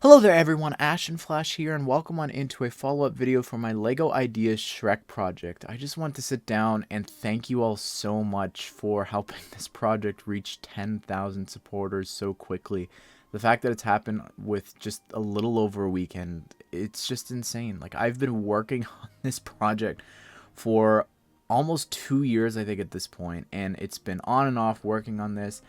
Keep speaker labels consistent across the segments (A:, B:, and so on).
A: Hello there everyone, Ashnflash here, and welcome on into a follow-up video for my LEGO Ideas Shrek project. I just want to sit down and thank you all so much for helping this project reach 10,000 supporters so quickly. The fact that it's happened with just a little over a weekend, it's just insane. Like, I've been working on this project for almost 2 years, I think, at this point, and it's been on and off working on this,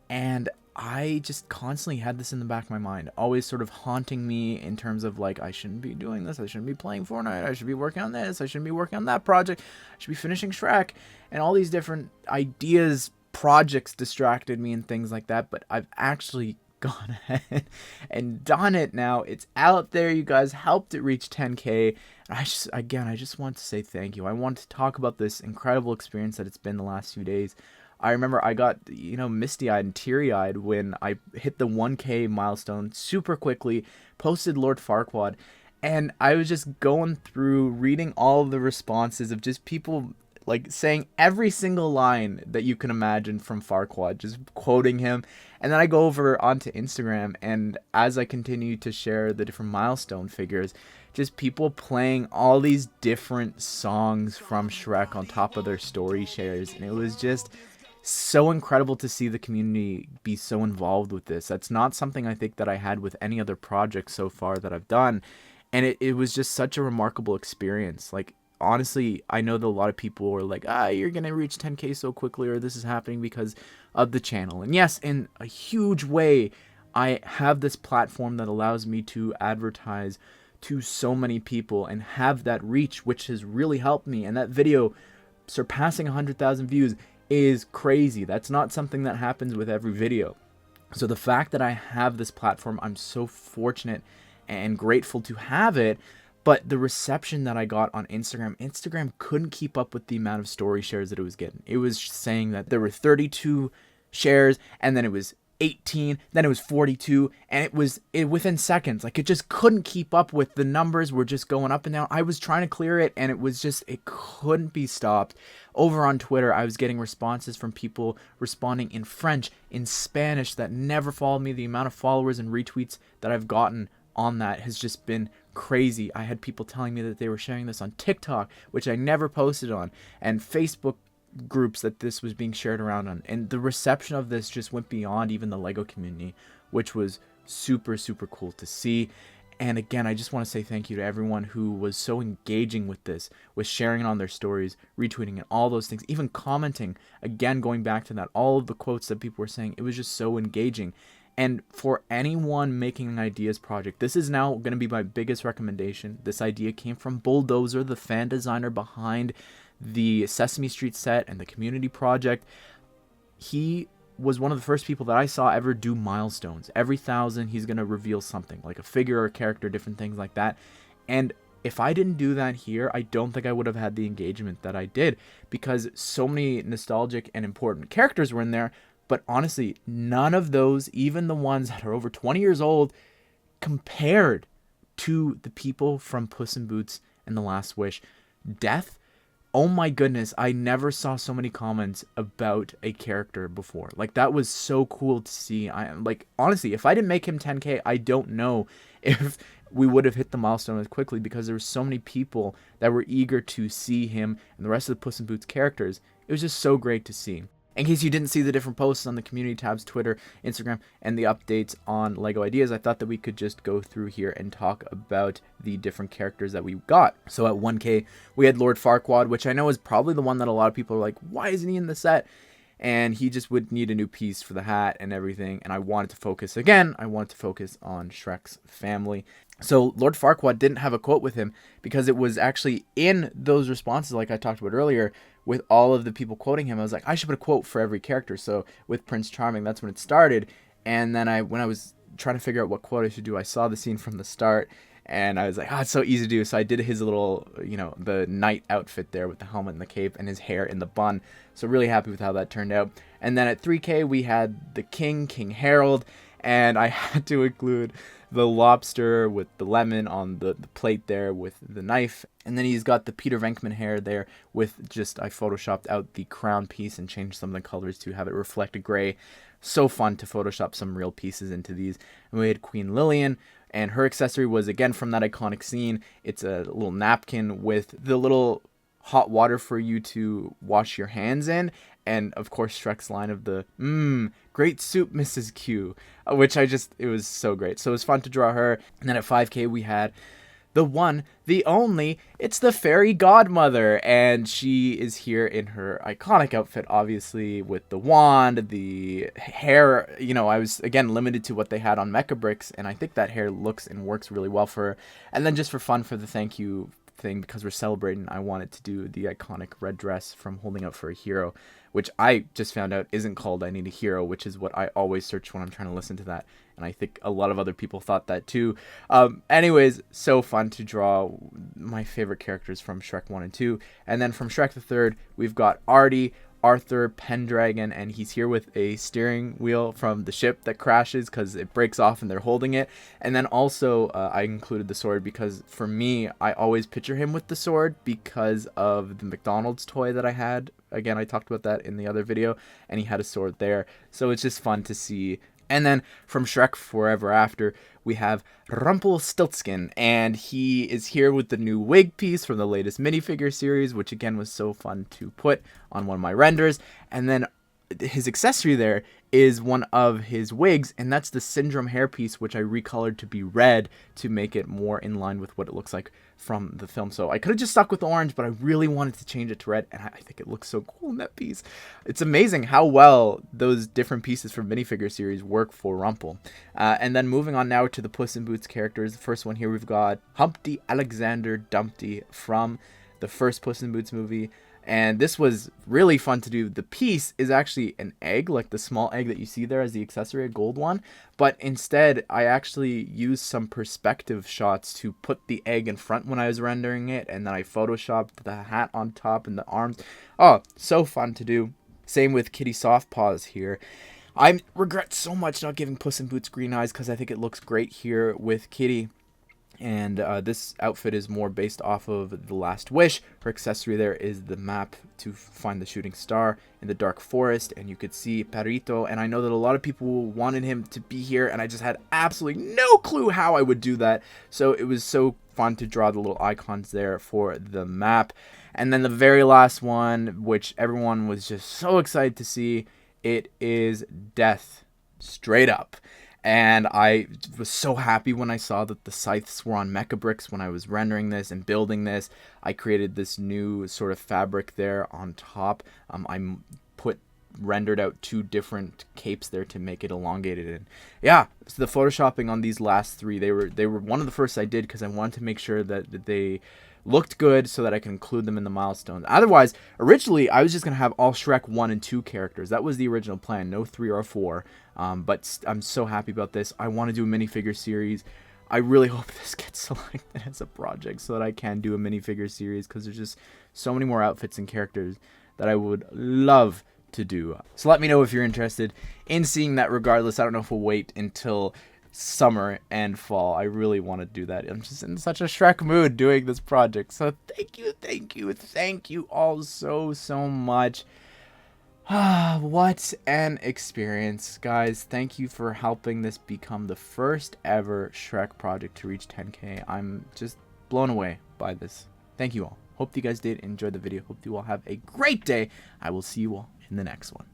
A: and I just constantly had this in the back of my mind, always sort of haunting me in terms of like, I shouldn't be doing this, I shouldn't be playing Fortnite, I should be working on this, I shouldn't be working on that project, I should be finishing Shrek, and all these different ideas, projects distracted me and things like that. But I've actually gone ahead and done it now. It's out there. You guys helped it reach 10K. I just want to say thank you. I want to talk about this incredible experience that it's been the last few days. I remember I got, misty-eyed and teary-eyed when I hit the 1K milestone super quickly, posted Lord Farquaad, and I was just going through reading all the responses of just people like saying every single line that you can imagine from Farquaad, just quoting him. And then I go over onto Instagram, and as I continue to share the different milestone figures, just people playing all these different songs from Shrek on top of their story shares, and it was just so incredible to see the community be so involved with this. That's not something I think that I had with any other project so far that I've done, and it was just such a remarkable experience. Like, honestly, I know that a lot of people were like, you're gonna reach 10K so quickly, or this is happening because of the channel. And yes, in a huge way, I have this platform that allows me to advertise to so many people and have that reach, which has really helped me. And that video surpassing 100,000 views is crazy. That's not something that happens with every video. So the fact that I have this platform, I'm so fortunate and grateful to have it. But the reception that I got on Instagram couldn't keep up with the amount of story shares that it was getting. It was saying that there were 32 shares, and then it was 18, then it was 42, and it was within seconds. Like, it just couldn't keep up with the numbers. Were just going up and down. I was trying to clear it, and it couldn't be stopped. Over on Twitter, I was getting responses from people responding in French, in Spanish, that never followed me. The amount of followers and retweets that I've gotten on that has just been crazy. I had people telling me that they were sharing this on TikTok, which I never posted on, and Facebook groups that this was being shared around on. And the reception of this just went beyond even the LEGO community, which was super, super cool to see. And again, I just want to say thank you to everyone who was so engaging with this, was sharing it on their stories, retweeting it, all those things, even commenting. Again, going back to that, all of the quotes that people were saying, it was just so engaging. And for anyone making an ideas project, this is now going to be my biggest recommendation. This idea came from Bulldozer, the fan designer behind the Sesame Street set and the community project. He was one of the first people that I saw ever do milestones. Every 1,000, he's going to reveal something, like a figure or a character, different things like that. And if I didn't do that here, I don't think I would have had the engagement that I did, because so many nostalgic and important characters were in there. But honestly, none of those, even the ones that are over 20 years old, compared to the people from Puss in Boots and The Last Wish. Death, oh my goodness, I never saw so many comments about a character before. Like, that was so cool to see. Honestly, if I didn't make him 10K, I don't know if we would have hit the milestone as quickly, because there were so many people that were eager to see him and the rest of the Puss in Boots characters. It was just so great to see. In case you didn't see the different posts on the community tabs, Twitter, Instagram, and the updates on LEGO Ideas, I thought that we could just go through here and talk about the different characters that we got. So at 1K, we had Lord Farquaad, which I know is probably the one that a lot of people are like, why isn't he in the set? And he just would need a new piece for the hat and everything. And I wanted to focus on Shrek's family. So Lord Farquaad didn't have a quote with him, because it was actually in those responses, like I talked about earlier, with all of the people quoting him. I was like, I should put a quote for every character. So with Prince Charming, that's when it started. And then when I was trying to figure out what quote I should do, I saw the scene from the start, and I was like, it's so easy to do. So I did his little, the knight outfit there with the helmet and the cape and his hair in the bun. So really happy with how that turned out. And then at 3K, we had the King Harold, and I had to include the lobster with the lemon on the plate there with the knife. And then he's got the Peter Venkman hair there with I photoshopped out the crown piece and changed some of the colors to have it reflect gray. So fun to Photoshop some real pieces into these. And we had Queen Lillian, And her accessory was, again, from that iconic scene. It's a little napkin with the little hot water for you to wash your hands in. And, of course, Shrek's line of the, great soup, Mrs. Q, which it was so great. So it was fun to draw her. And then at 5K, we had the one, the only, it's the fairy godmother, and she is here in her iconic outfit, obviously, with the wand, the hair. You know, I was, again, limited to what they had on Mecha Bricks, and I think that hair looks and works really well for her. And then just for fun, for the thank you thing, because we're celebrating, I wanted to do the iconic red dress from Holding Out for a Hero, which I just found out isn't called I Need a Hero, which is what I always search when I'm trying to listen to that. And I think a lot of other people thought that too. Anyways, so fun to draw my favorite characters from Shrek 1 and 2. And then from Shrek the Third, we've got Artie, Arthur, Pendragon, and he's here with a steering wheel from the ship that crashes because it breaks off and they're holding it. And then also I included the sword because for me, I always picture him with the sword because of the McDonald's toy that I had. Again, I talked about that in the other video, and he had a sword there. So it's just fun to see. And then from Shrek Forever After, we have Rumpelstiltskin, and he is here with the new wig piece from the latest minifigure series, which again was so fun to put on one of my renders. And then his accessory there is one of his wigs, and that's the Syndrome hairpiece, which I recolored to be red to make it more in line with what it looks like from the film. So I could have just stuck with orange, but I really wanted to change it to red, and I think it looks so cool in that piece. It's amazing how well those different pieces from minifigure series work for Rumpel. And then moving on now to the Puss in Boots characters. The first one here, we've got Humpty Alexander Dumpty from the first Puss in Boots movie. And this was really fun to do. The piece is actually an egg, like the small egg that you see there as the accessory, a gold one. But instead, I actually used some perspective shots to put the egg in front when I was rendering it. And then I photoshopped the hat on top and the arms. Oh, so fun to do. Same with Kitty Softpaws here. I regret so much not giving Puss in Boots green eyes because I think it looks great here with Kitty. And this outfit is more based off of The Last Wish. Her accessory there is the map to find the shooting star in the dark forest. And you could see Perito. And I know that a lot of people wanted him to be here. And I just had absolutely no clue how I would do that. So it was so fun to draw the little icons there for the map. And then the very last one, which everyone was just so excited to see, it is Death, straight up. And I was so happy when I saw that the scythes were on Mecha Bricks when I was rendering this and building this. I created this new sort of fabric there on top. I rendered out 2 different capes there to make it elongated. And yeah, so the photoshopping on these last 3, they were one of the first I did because I wanted to make sure that they looked good so that I can include them in the milestones. Otherwise, originally, I was just going to have all Shrek 1 and 2 characters. That was the original plan, no 3 or 4. But I'm so happy about this. I want to do a minifigure series. I really hope this gets selected as a project so that I can do a minifigure series because there's just so many more outfits and characters that I would love to do. So let me know if you're interested in seeing that regardless. I don't know if we'll wait until summer and fall. I really want to do that. I'm just in such a Shrek mood doing this project. So thank you all so much. What an experience, guys. Thank you for helping this become the first ever Shrek project to reach 10K. I'm just blown away by this. Thank you all. Hope you guys did enjoy the video. Hope you all have a great day. I will see you all in the next one.